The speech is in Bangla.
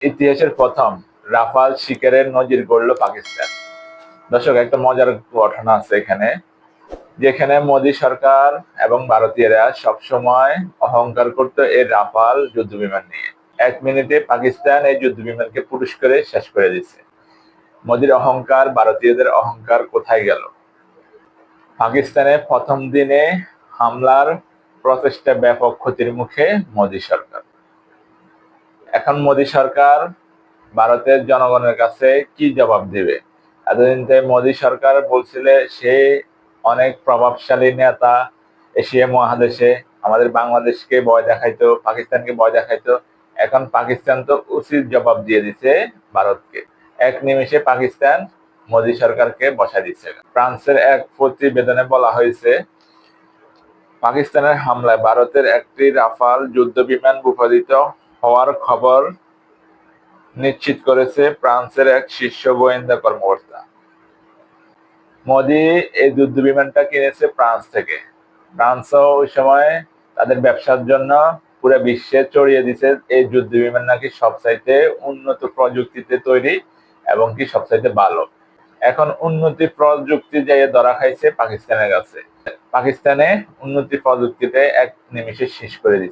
ইতিহাসের প্রথম রাফাল শিকারের নজির গড়ল পাকিস্তান। দর্শক, একটা মজার ঘটনা আছে এখানে, যেখানে মোদী সরকার এবং ভারতীয়রা সবসময় অহংকার করত এই রাফাল যুদ্ধ বিমান নিয়ে। 1 মিনিটে পাকিস্তান এই যুদ্ধ বিমানকে পুরস্কারে শেষ করে দিচ্ছে। মোদীর অহংকার, ভারতীয়দের অহংকার কোথায় গেল? পাকিস্তানে প্রথম দিনে হামলার প্রচেষ্টা ব্যাপক ক্ষতির মুখে মোদী সরকার। এখন মোদী সরকার ভারতের জনগণের কাছে কি জবাব দিবে? এতদিন থেকে মোদী সরকার বলছিল সে অনেক প্রভাবশালী নেতা, এশিয়া মহাদেশে আমাদের বাংলাদেশকে ভয় দেখাইতো, পাকিস্তানকে ভয় দেখাইতো। এখন পাকিস্তান তো উচিত জবাব দিয়ে দিছে ভারতকে। 1 নিমেষে পাকিস্তান মোদী সরকারকে বসায় দিচ্ছে। ফ্রান্সের এক প্রতিবেদনে বলা হয়েছে, পাকিস্তানের হামলায় ভারতের একটি রাফাল যুদ্ধ বিমান ভূপাতিত হওয়ার খবর নিশ্চিত করেছে ফ্রান্সের এক শীর্ষ গোয়েন্দা কর্মকর্তা। মোদি এই যুদ্ধ বিমানটা কিনেছে ফ্রান্স থেকে। ফ্রান্সও ওই সময় তাদের ব্যবসার জন্য পুরো বিশ্বে ছড়িয়ে দিছে এই যুদ্ধ বিমান নাকি সবচাইতে উন্নত প্রযুক্তিতে তৈরি এবং কি সবচাইতে ভালো। এখন উন্নতি প্রযুক্তি যাইয়ে ধরা খাইছে পাকিস্তানের কাছে। পাকিস্তানে উন্নতি প্রযুক্তিতে 1 নিমেষে শেষ করে দিচ্ছে।